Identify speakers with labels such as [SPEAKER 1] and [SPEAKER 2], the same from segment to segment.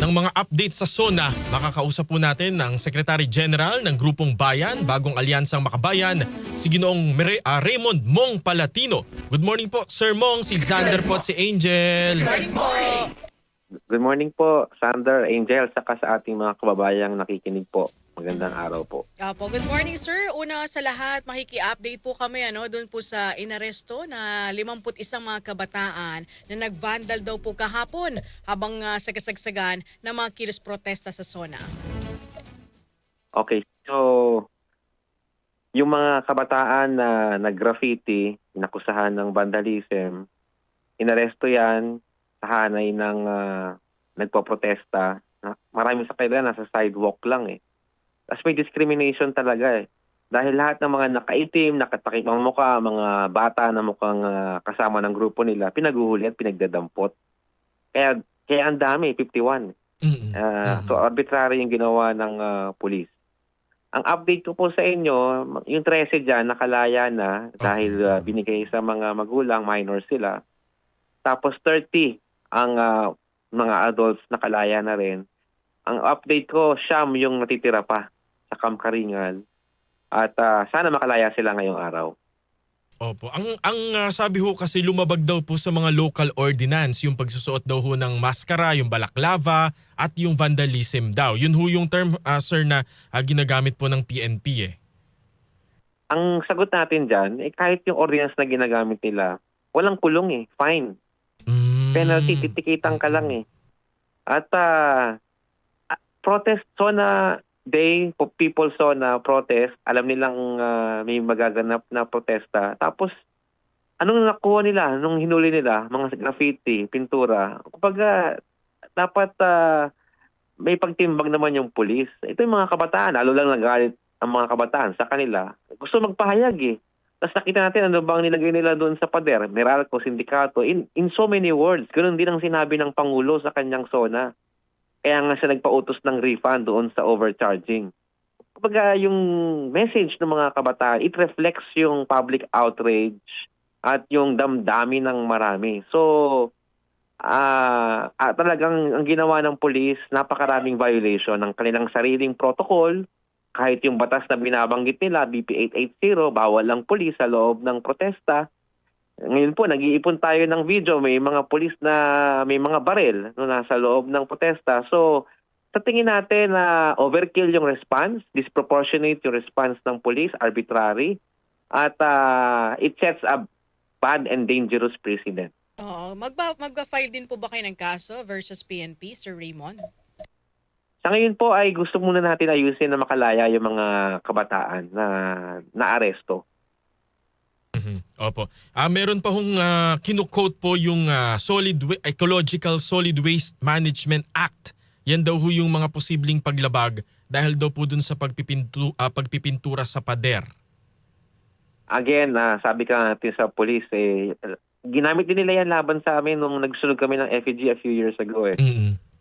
[SPEAKER 1] ng mga updates sa SONA, makakausap po natin ang Secretary General ng Grupong Bayan, Bagong Alyansang Makabayan, si Ginoong Raymond Mong Palatino. Good morning po, Sir Mong, si Xander po at si Angel.
[SPEAKER 2] Good morning po, Sander, Angel, saka sa ating mga kababayang nakikinig po. Magandang araw po.
[SPEAKER 3] Opo, good morning sir. Una sa lahat, makiki-update po kami doon po sa inaresto na 51 mga kabataan na nag-vandal daw po kahapon habang sagasagsagan ng mga kilos protesta sa SONA.
[SPEAKER 2] Okay, so yung mga kabataan na nag-graffiti, inakusahan ng vandalism, inaresto yan sa hanay ng nagpo-protesta. Marami sa kanila nasa sidewalk lang eh. Tapos may discrimination talaga eh. Dahil lahat ng mga nakaitim, nakatakip ang mukha, mga bata na mukhang kasama ng grupo nila, pinaguhuli at pinagdadampot. Kaya ang dami, 51. So arbitrary yung ginawa ng pulis. Ang update ko po sa inyo, yung 13 dyan, nakalaya na dahil binigay sa mga magulang, minor sila. Tapos 30 ang mga adults nakalaya na rin. Ang update ko, siyam yung natitira pa sa Camp Karingal. At sana makalaya sila ngayong araw.
[SPEAKER 1] Opo. Ang sabi ho kasi lumabag daw po sa mga local ordinance yung pagsusuot daw ho ng maskara, yung balaklava at yung vandalism daw. Yun ho yung term, sir, na ginagamit po ng PNP eh.
[SPEAKER 2] Ang sagot natin dyan, kahit yung ordinance na ginagamit nila, walang kulong eh, fine. Penalty, titikitan ka lang eh. At protest SONA day, people SONA protest, alam nilang may magaganap na protesta. Tapos, anong nakuha nila, nung hinuli nila, mga graffiti, pintura, kumbaga, dapat may pagtimbang naman yung pulis. Ito yung mga kabataan, lalo lang nagalit ang mga kabataan sa kanila. Gusto magpahayag eh. Tapos nakita natin ano bang nilagay nila doon sa pader, Meralco, sindikato, in so many words. Ganun din ang sinabi ng Pangulo sa kanyang SONA. Kaya nga siya nagpautos ng refund doon sa overcharging. Kapag yung message ng mga kabataan, it reflects yung public outrage at yung damdamin ng marami. So, talagang ang ginawa ng police, napakaraming violation ng kanilang sariling protocol. Kahit yung batas na binabanggit nila, BP 880, bawal ang police sa loob ng protesta. Ngayon po, nag-iipon tayo ng video, may mga pulis na may mga baril nasa loob ng protesta. So, sa tingin natin na overkill yung response, disproportionate yung response ng police, arbitrary, at it sets a bad and dangerous precedent.
[SPEAKER 3] Oo, magba-file din po ba kayo ng kaso versus PNP, Sir Raymond?
[SPEAKER 2] Sa ngayon po ay gusto muna natin ayusin na makalaya yung mga kabataan na naaresto.
[SPEAKER 1] Opo. Meron pa hong kinukote po yung Ecological Solid Waste Management Act. Yan daw ho yung mga posibleng paglabag dahil daw po dun sa pagpipintura sa pader.
[SPEAKER 2] Again, sabi ka natin sa police, ginamit din nila yan laban sa amin nung nagsunog kami ng FEG a few years ago eh.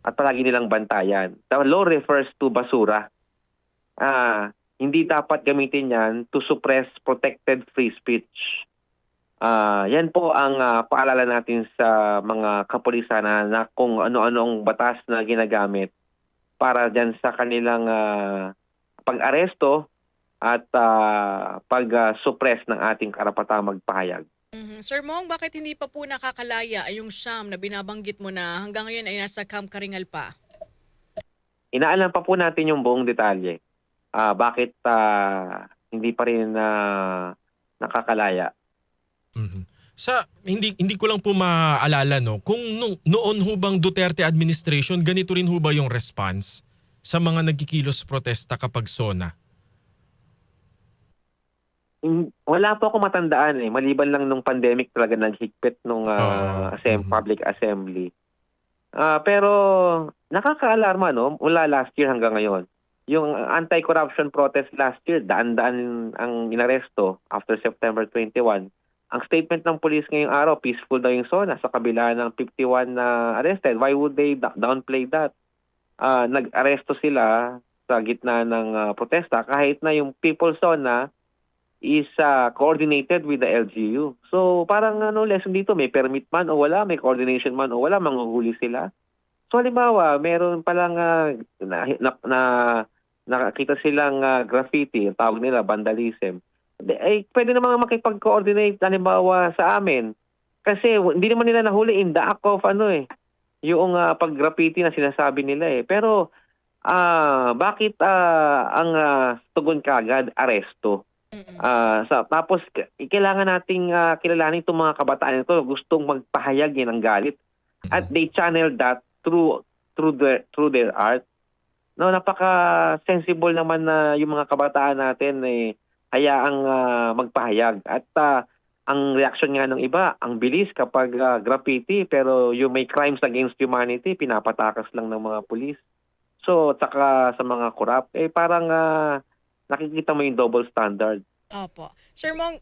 [SPEAKER 2] At palagi nilang bantayan. The law refers to basura. Hindi dapat gamitin yan to suppress protected free speech. Yan po ang paalala natin sa mga kapulisan na kung ano-anong batas na ginagamit para dyan sa kanilang pag-aresto at pag-suppress ng ating karapatang magpahayag.
[SPEAKER 3] Sir Mong, bakit hindi pa po nakakalaya yung siyam na binabanggit mo na hanggang ngayon ay nasa Camp Karingal pa?
[SPEAKER 2] Inaalam pa po natin yung buong detalye. Bakit hindi pa rin nakakalaya?
[SPEAKER 1] Hindi ko lang po maalala kung noon ho bang Duterte administration ganito rin ho ba yung response sa mga nagkikilos protesta kapag SONA?
[SPEAKER 2] Wala po ako matandaan eh. Maliban lang nung pandemic talaga naghigpit nung public assembly. Pero nakakaalarma mula last year hanggang ngayon. Yung anti-corruption protest last year, daan-daan ang inaresto after September 21. Ang statement ng police ngayong araw, peaceful daw yung SONA sa kabila ng 51 na arrested. Why would they downplay that? Nag-aresto sila sa gitna ng protesta kahit na yung People SONA is coordinated with the LGU. So parang lesson dito, may permit man o wala, may coordination man o wala, manghuhuli sila. So halimbawa, meron palang nakakita silang graffiti, ang tawag nila vandalism. Pwede naman makipag-coordinate halimbawa sa amin. Kasi hindi naman nila nahuli in the act of yung pag-graffiti na sinasabi nila eh. Pero bakit ang tugon kagad aresto? Tapos kailangan nating kilalanin itong mga kabataan ito, gustong magpahayag yan ng galit. At they channel that through their art. No, napaka-sensible naman na yung mga kabataan natin hayaang magpahayag. At ang reaction nga ng iba, ang bilis kapag graffiti, pero yung may crimes against humanity, pinapatakas lang ng mga pulis. So, tsaka sa mga korap, parang nakikita mo yung double standard.
[SPEAKER 3] Opo. Sir Mong,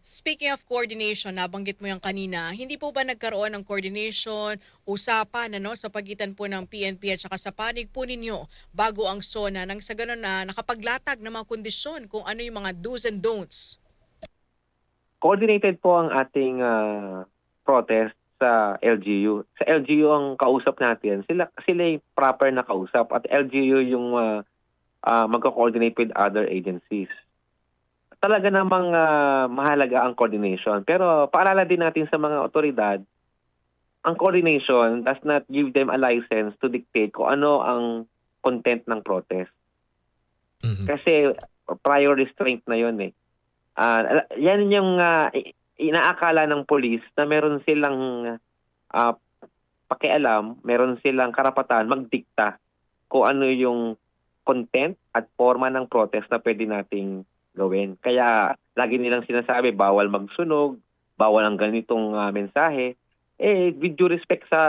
[SPEAKER 3] speaking of coordination, nabanggit mo yung kanina, hindi po ba nagkaroon ng coordination, usapan sa pagitan po ng PNP at saka sa panig po ninyo bago ang SONA nang sa ganun na nakapaglatag ng mga kondisyon kung ano yung mga do's and don'ts?
[SPEAKER 2] Coordinated po ang ating protest sa LGU. Sa LGU ang kausap natin. Sila yung proper na kausap at LGU yung magko-coordinate with other agencies. Talaga namang mahalaga ang coordination. Pero paalala din natin sa mga otoridad, ang coordination does not give them a license to dictate kung ano ang content ng protest. Kasi prior restraint na yun eh. Yan yung inaakala ng police na meron silang pakialam, meron silang karapatan magdikta kung ano yung content at forma ng protest na pwede nating gawin. Kaya lagi nilang sinasabi, bawal magsunog, bawal ang ganitong mensahe. With due respect sa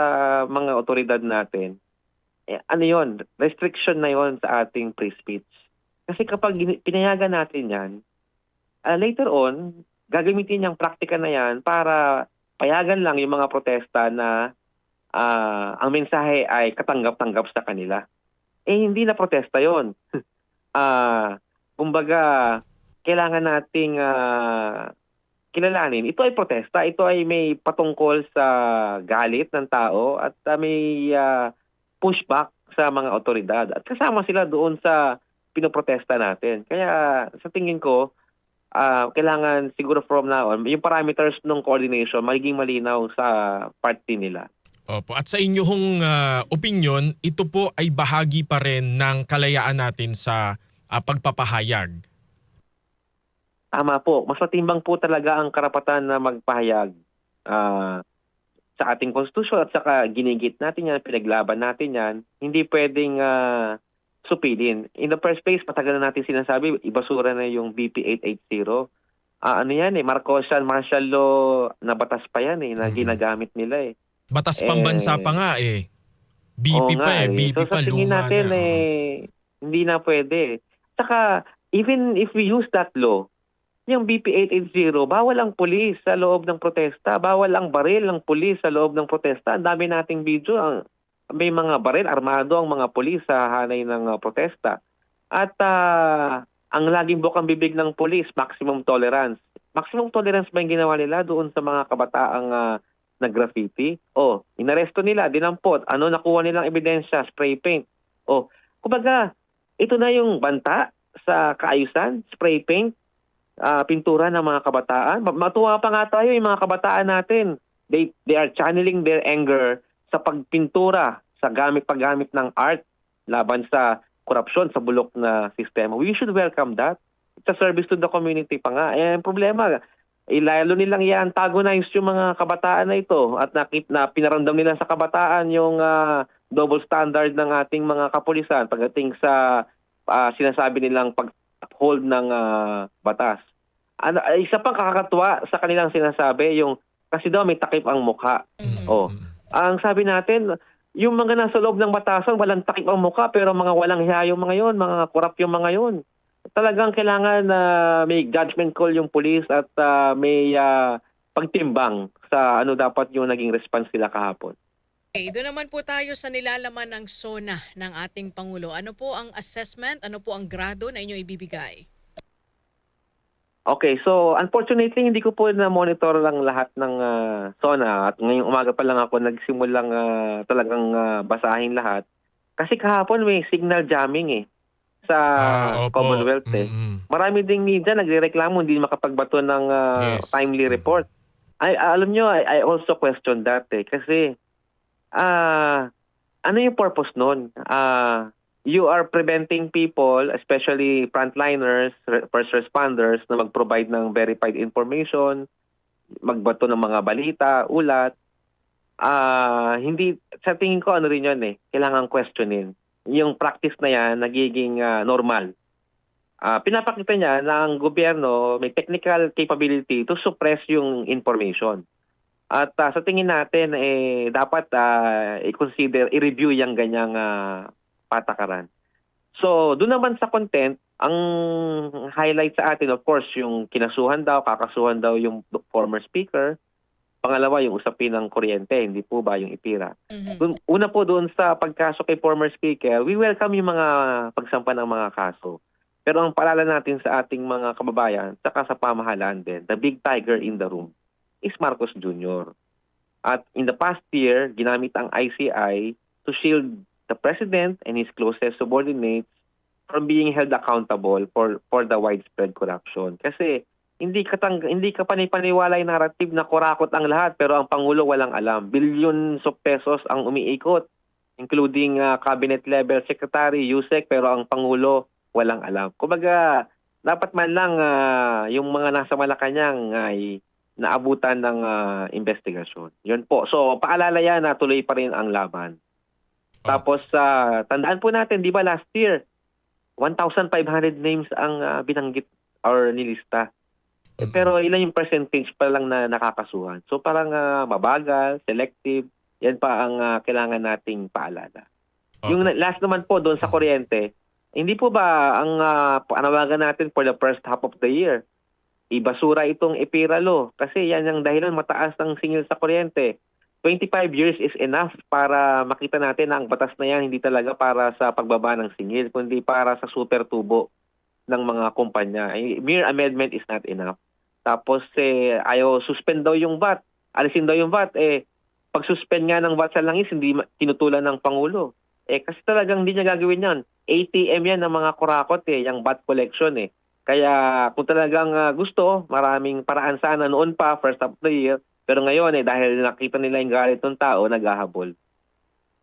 [SPEAKER 2] mga otoridad natin, ano yon, restriction na yon sa ating free speech. Kasi kapag pinayagan natin yan, later on, gagamitin niyang praktika na yan para payagan lang yung mga protesta na ang mensahe ay katanggap-tanggap sa kanila. Hindi na protesta yon. Kumbaga, kailangan nating kilalanin. Ito ay protesta. Ito ay may patungkol sa galit ng tao at may pushback sa mga otoridad. At kasama sila doon sa pinoprotesta natin. Kaya sa tingin ko, kailangan siguro from now on, yung parameters ng coordination magiging malinaw sa party nila.
[SPEAKER 1] Opo. At sa inyong opinion, ito po ay bahagi pa rin ng kalayaan natin sa pagpapahayag.
[SPEAKER 2] Tama po. Mas matimbang po talaga ang karapatan na magpahayag sa ating konstitusyon at saka ginigit natin yan, pinaglaban natin yan. Hindi pwedeng supilin. In the first place, matagal na natin sinasabi, ibasura na yung BP 880. Ano yan Marcosian martial law na batas pa yan na ginagamit nila
[SPEAKER 1] Batas pambansa pa nga BP pa BP
[SPEAKER 2] so,
[SPEAKER 1] pa,
[SPEAKER 2] sa tingin
[SPEAKER 1] luma
[SPEAKER 2] natin
[SPEAKER 1] na.
[SPEAKER 2] hindi na pwede. Saka, even if we use that law, yung BP 880, bawal ang pulis sa loob ng protesta. Bawal ang baril ng pulis sa loob ng protesta. Ang dami nating video. May mga baril, armado ang mga pulis sa hanay ng protesta. At ang laging bukang bibig ng pulis, maximum tolerance. Maximum tolerance ba yung ginawa nila doon sa mga kabataang nag-graffiti? Inaresto nila, dinampot. Ano nakuha nilang ebidensya? Spray paint. Kumbaga, ito na yung banta sa kaayusan, spray paint, pintura ng mga kabataan. Matuwa pa nga tayo yung mga kabataan natin. They are channeling their anger sa pagpintura, sa paggamit ng art laban sa korupsyon, sa bulok na sistema. We should welcome that. It's a service to the community pa nga. Ang problema, lalo nilang i-antagonize yung mga kabataan na ito at na pinaramdam nila sa kabataan yung double standard ng ating mga kapulisan pagdating sa sinasabi nilang pag-uphold ng batas. Isa pang kakatuwa sa kanilang sinasabi, kasi daw may takip ang mukha. Ang sabi natin, yung mga nasa loob ng batasan, walang takip ang mukha, pero mga walang hiya yung mga yun, mga korap yung mga yun. Talagang kailangan may judgment call yung police at may pagtimbang sa ano dapat yung naging response nila kahapon.
[SPEAKER 3] Okay, doon naman po tayo sa nilalaman ng SONA ng ating Pangulo. Ano po ang assessment, ano po ang grado na inyong ibibigay?
[SPEAKER 2] Okay, so unfortunately hindi ko po na-monitor lang lahat ng SONA at ngayong umaga pa lang ako nagsimulang talagang basahin lahat. Kasi kahapon may signal jamming sa
[SPEAKER 1] Opo.
[SPEAKER 2] Commonwealth Marami ding media nagrereklamo hindi makapagbato ng
[SPEAKER 1] Yes.
[SPEAKER 2] timely report. Alam nyo, I also question that kasi ano yung purpose nun? You are preventing people, especially frontliners, first responders, na mag-provide ng verified information, magbato ng mga balita, ulat. Hindi, sa tingin ko ano rin yun kailangan questionin. Yung practice na yan, nagiging normal. Pinapakita niya na ang gobyerno may technical capability to suppress yung information. At sa tingin natin, dapat i-consider, i-review yung ganyang patakaran. So, doon naman sa content, ang highlight sa atin, of course, yung kakasuhan daw yung former speaker. Pangalawa, yung usapin ng kuryente, hindi po ba yung IPIRA. Una po doon sa pagkaso kay former speaker, we welcome yung mga pagsampa ng mga kaso. Pero ang paalala natin sa ating mga kababayan, saka sa pamahalaan din, the big tiger in the room is Marcos Jr. At in the past year, ginamit ang ICI to shield the President and his closest subordinates from being held accountable for the widespread corruption. Kasi hindi ka panipaniwala yung narrative na kurakot ang lahat pero ang Pangulo walang alam. Billions of pesos ang umiikot, including cabinet level secretary, USEC, pero ang Pangulo walang alam. Kumbaga, dapat man lang yung mga nasa Malacanang ay naabutan ng investigasyon. Yun po. So, paalala yan na tuloy pa rin ang laban. Tapos, tandaan po natin, di ba last year, 1,500 names ang binanggit or nilista. Pero ilan yung percentage pa lang na nakakasuhan. So, parang mabagal, selective, yan pa ang kailangan nating paalala. Yung last naman po doon sa kuryente, hindi po ba ang panawagan natin for the first half of the year, ibasura itong IPIRA law kasi yan ang dahilan mataas ang singil sa kuryente. 25 years is enough para makita natin na ang batas na yan hindi talaga para sa pagbaba ng singil, kundi para sa super tubo ng mga kumpanya. Mere amendment is not enough. Tapos ayaw suspend daw yung VAT. Alisin daw yung VAT. Pag-suspend nga ng VAT sa langis, hindi tinutulan ng Pangulo. Kasi talagang hindi niya gagawin yan. ATM yan ng mga kurakot yung VAT collection Kaya kung talagang gusto, maraming paraan sana noon pa, first half of the year. Pero ngayon dahil nakita nila yung galit ng tao, naghahabol.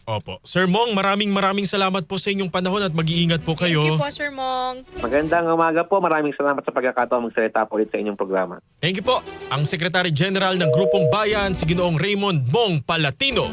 [SPEAKER 1] Opo. Sir Mong, maraming salamat po sa inyong panahon at mag-iingat po kayo.
[SPEAKER 3] Thank you po, Sir Mong.
[SPEAKER 2] Magandang umaga po. Maraming salamat sa pagkakataon magsalita po ulit sa inyong programa.
[SPEAKER 1] Thank you po. Ang Secretary General ng Grupong Bayan, si Ginoong Raymond Mong Palatino.